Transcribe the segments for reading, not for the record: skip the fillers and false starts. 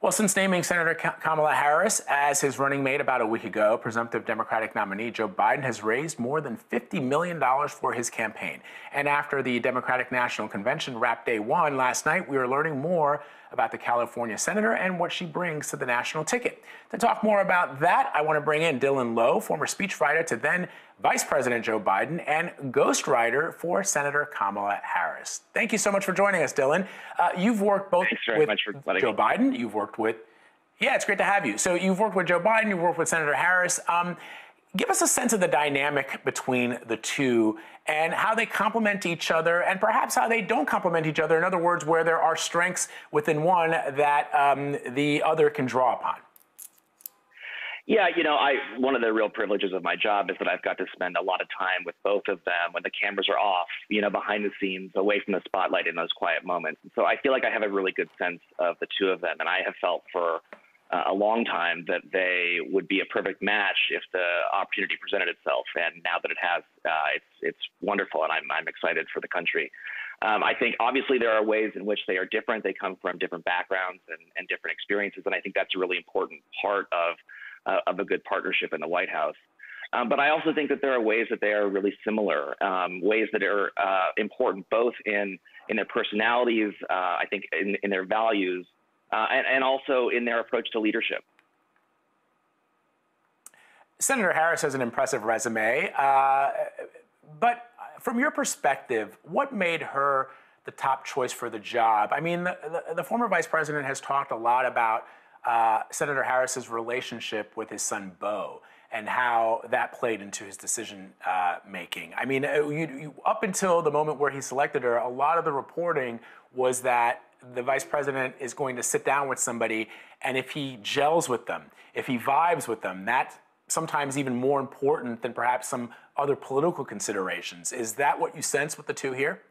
Well, since naming Senator Kamala Harris as his running mate about a week ago, presumptive Democratic nominee Joe Biden has raised more than $50 million for his campaign. And after the Democratic National Convention wrapped day one last night, we are learning more about the California senator and what she brings to the national ticket. To talk more about that, I want to bring in Dylan Loewe, former speechwriter to then Vice President Joe Biden and ghostwriter for Senator Kamala Harris. Thank you so much for joining us, Dylan. You've worked both with Joe Biden. You've worked with, it's great to have you. So you've worked with Joe Biden. You've worked with Senator Harris. Give us a sense of the dynamic between the two and how they complement each other and perhaps how they don't complement each other. In other words, where there are strengths within one that the other can draw upon. Yeah, one of the real privileges of my job is that I've got to spend a lot of time with both of them when the cameras are off, behind the scenes, away from the spotlight in those quiet moments. And so I feel like I have a really good sense of the two of them. And I have felt for a long time that they would be a perfect match if the opportunity presented itself. And now that it has, it's wonderful. And I'm excited for the country. I think obviously there are ways in which they are different. They come from different backgrounds and different experiences. And I think that's a really important part of a good partnership in the White House. But I also think that there are ways that they are really similar, ways that are important both in their personalities, I think in their values, and also in their approach to leadership. Senator Harris has an impressive resume, but from your perspective, what made her the top choice for the job? I mean, the former vice president has talked a lot about Senator Harris's relationship with his son, Beau, and how that played into his decision making. I mean, up until the moment where he selected her, a lot of the reporting was that the vice president is going to sit down with somebody, and if he gels with them, if he vibes with them, that's sometimes even more important than perhaps some other political considerations. Is that what you sense with the two here?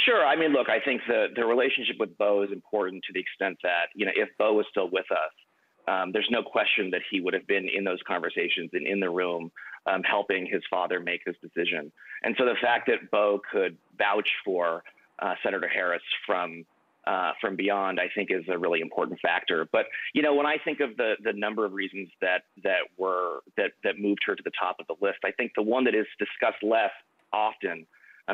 Sure. I mean, look, I think the relationship with Beau is important to the extent that, if Beau was still with us, there's no question that he would have been in those conversations and in the room helping his father make this decision. And so the fact that Beau could vouch for Senator Harris from beyond, I think, is a really important factor. But, when I think of the number of reasons that moved her to the top of the list, I think the one that is discussed less often,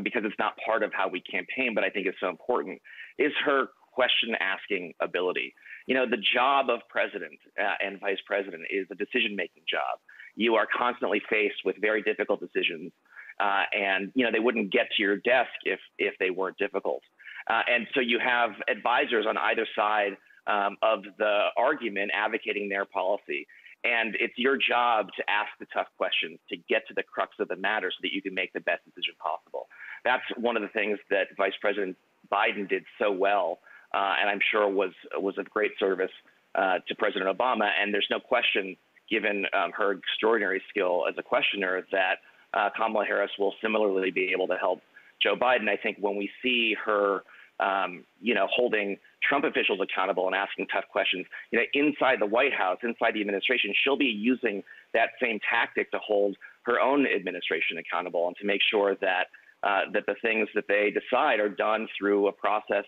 because it's not part of how we campaign, but I think is so important, is her question-asking ability. The job of president and vice president is a decision-making job. You are constantly faced with very difficult decisions, and they wouldn't get to your desk if they weren't difficult. And so you have advisors on either side of the argument advocating their policy. And it's your job to ask the tough questions, to get to the crux of the matter so that you can make the best decision possible. That's one of the things that Vice President Biden did so well, and I'm sure was of great service to President Obama. And there's no question, given her extraordinary skill as a questioner, that Kamala Harris will similarly be able to help Joe Biden. I think when we see her holding Trump officials accountable and asking tough questions, inside the White House, inside the administration, she'll be using that same tactic to hold her own administration accountable and to make sure that the things that they decide are done through a process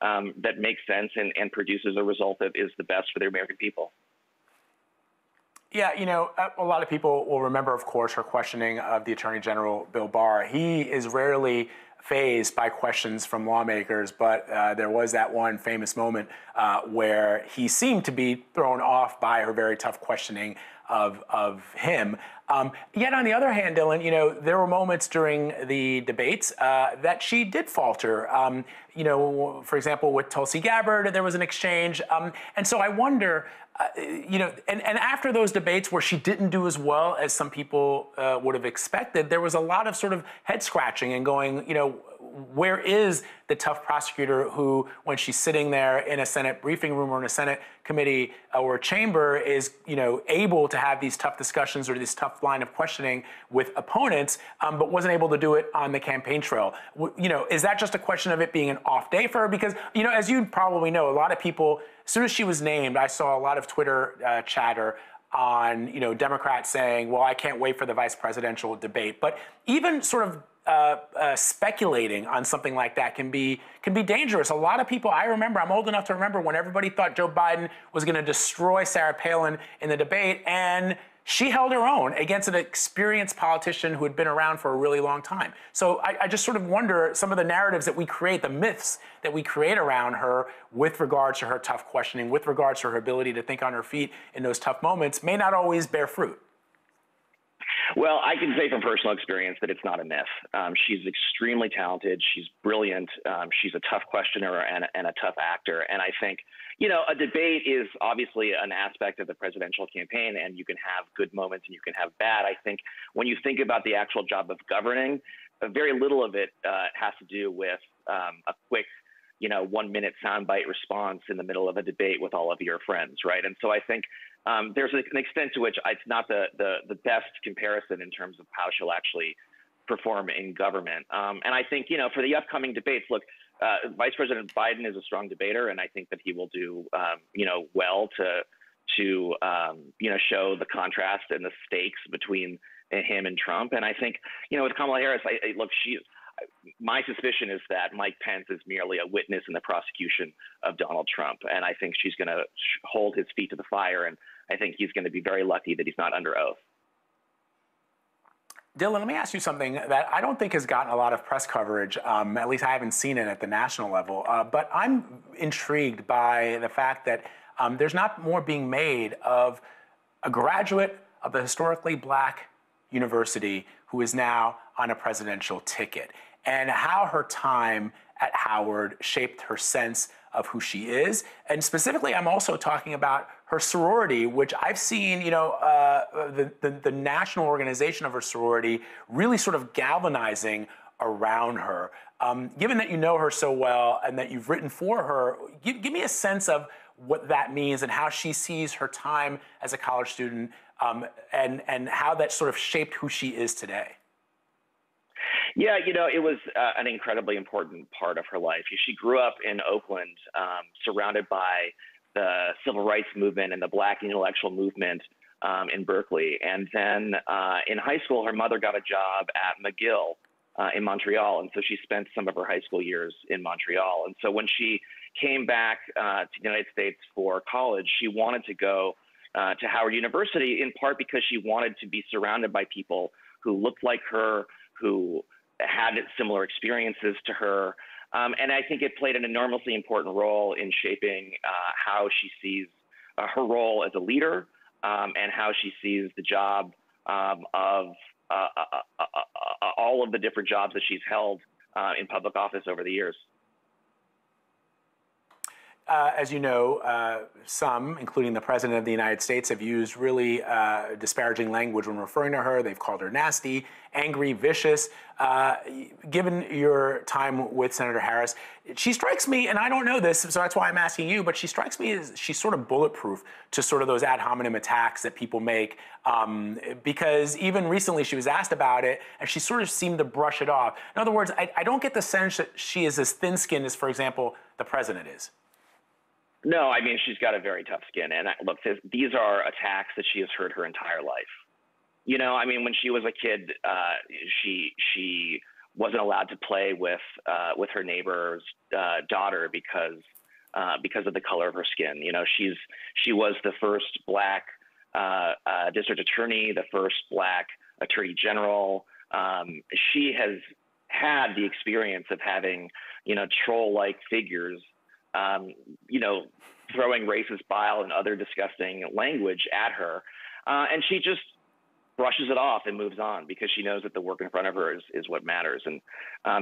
that makes sense and produces a result that is the best for the American people. Yeah, a lot of people will remember, of course, her questioning of the Attorney General, Bill Barr. He is rarely fazed by questions from lawmakers, but there was that one famous moment where he seemed to be thrown off by her very tough questioning of him. Yet on the other hand, Dylan, there were moments during the debates that she did falter. For example, with Tulsi Gabbard, there was an exchange. And so I wonder, and after those debates where she didn't do as well as some people would have expected, there was a lot of sort of head scratching and going, where is the tough prosecutor who, when she's sitting there in a Senate briefing room or in a Senate committee or chamber, is, able to have these tough discussions or this tough line of questioning with opponents, but wasn't able to do it on the campaign trail? Is that just a question of it being an off day for her? Because, as you probably know, a lot of people, as soon as she was named, I saw a lot of Twitter chatter on, Democrats saying, well, I can't wait for the vice presidential debate. But even sort of speculating on something like that can be dangerous. A lot of people, I'm old enough to remember when everybody thought Joe Biden was going to destroy Sarah Palin in the debate, and she held her own against an experienced politician who had been around for a really long time. So I just sort of wonder, some of the narratives that we create, the myths that we create around her with regards to her tough questioning, with regards to her ability to think on her feet in those tough moments, may not always bear fruit. Well, I can say from personal experience that it's not a myth. She's extremely talented. She's brilliant. She's a tough questioner and a tough actor. And I think, a debate is obviously an aspect of the presidential campaign, and you can have good moments and you can have bad. I think when you think about the actual job of governing, very little of it has to do with a quick 1-minute soundbite response in the middle of a debate with all of your friends, right? And so I think there's an extent to which it's not the best comparison in terms of how she'll actually perform in government. And I think, for the upcoming debates, look, Vice President Biden is a strong debater, and I think that he will do, well to show the contrast and the stakes between him and Trump. And I think, with Kamala Harris, my suspicion is that Mike Pence is merely a witness in the prosecution of Donald Trump. And I think she's going to hold his feet to the fire. And I think he's going to be very lucky that he's not under oath. Dylan, let me ask you something that I don't think has gotten a lot of press coverage. At least I haven't seen it at the national level. But I'm intrigued by the fact that there's not more being made of a graduate of a historically black university who is now on a presidential ticket, and how her time at Howard shaped her sense of who she is. And specifically, I'm also talking about her sorority, which I've seen, the national organization of her sorority really sort of galvanizing around her. Given that you know her so well and that you've written for her, give me a sense of what that means and how she sees her time as a college student, and how that sort of shaped who she is today. Yeah, it was an incredibly important part of her life. She grew up in Oakland, surrounded by the civil rights movement and the Black intellectual movement in Berkeley. And then in high school, her mother got a job at McGill in Montreal. And so she spent some of her high school years in Montreal. And so when she came back to the United States for college, she wanted to go to Howard University, in part because she wanted to be surrounded by people who looked like her, who had similar experiences to her. And I think it played an enormously important role in shaping how she sees her role as a leader, and how she sees the job of all of the different jobs that she's held in public office over the years. As you know, some, including the President of the United States, have used really disparaging language when referring to her. They've called her nasty, angry, vicious. Given your time with Senator Harris, she strikes me, and I don't know this, so that's why I'm asking you, but she strikes me as she's sort of bulletproof to sort of those ad hominem attacks that people make, because even recently she was asked about it, and she sort of seemed to brush it off. In other words, I don't get the sense that she is as thin-skinned as, for example, the President is. No, I mean, she's got a very tough skin. And look, these are attacks that she has heard her entire life. I mean, when she was a kid, she wasn't allowed to play with her neighbor's daughter because of the color of her skin. She was the first Black district attorney, the first Black attorney general. She has had the experience of having, troll-like figures, throwing racist bile and other disgusting language at her. And she just brushes it off and moves on because she knows that the work in front of her is what matters. And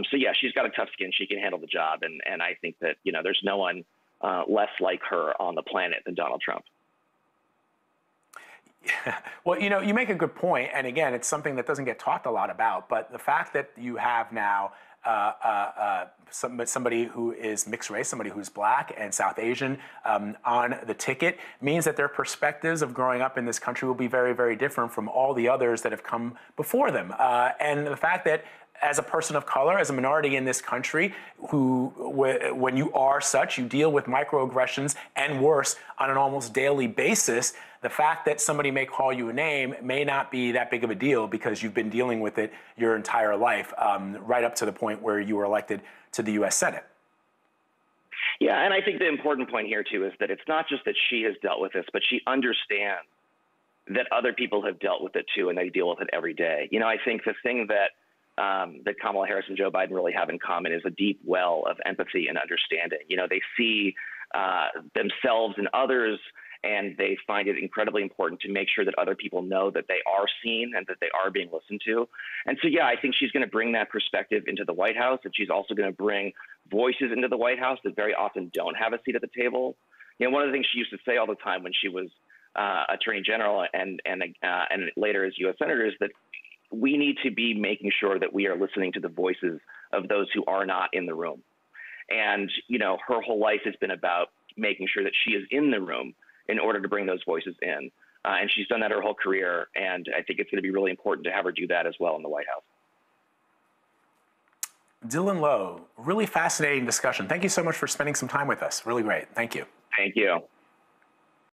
so, yeah, she's got a tough skin. She can handle the job. And I think that, there's no one less like her on the planet than Donald Trump. Yeah. Well, you make a good point. And again, it's something that doesn't get talked a lot about. But the fact that you have now somebody who is mixed race, somebody who's Black and South Asian on the ticket means that their perspectives of growing up in this country will be very, very different from all the others that have come before them. And the fact that as a person of color, as a minority in this country, when you are such, you deal with microaggressions and worse on an almost daily basis. The fact that somebody may call you a name may not be that big of a deal because you've been dealing with it your entire life, right up to the point where you were elected to the U.S. Senate. Yeah, and I think the important point here, too, is that it's not just that she has dealt with this, but she understands that other people have dealt with it, too, and they deal with it every day. You know, I think the thing that Kamala Harris and Joe Biden really have in common is a deep well of empathy and understanding. You know, they see themselves and others, and they find it incredibly important to make sure that other people know that they are seen and that they are being listened to. And so, yeah, I think she's going to bring that perspective into the White House, and she's also going to bring voices into the White House that very often don't have a seat at the table. You know, one of the things she used to say all the time when she was Attorney General and later as U.S. Senator is that we need to be making sure that we are listening to the voices of those who are not in the room. And, you know, her whole life has been about making sure that she is in the room in order to bring those voices in. And she's done that her whole career. And I think it's going to be really important to have her do that as well in the White House. Dylan Loewe, really fascinating discussion. Thank you so much for spending some time with us. Really great. Thank you. Thank you.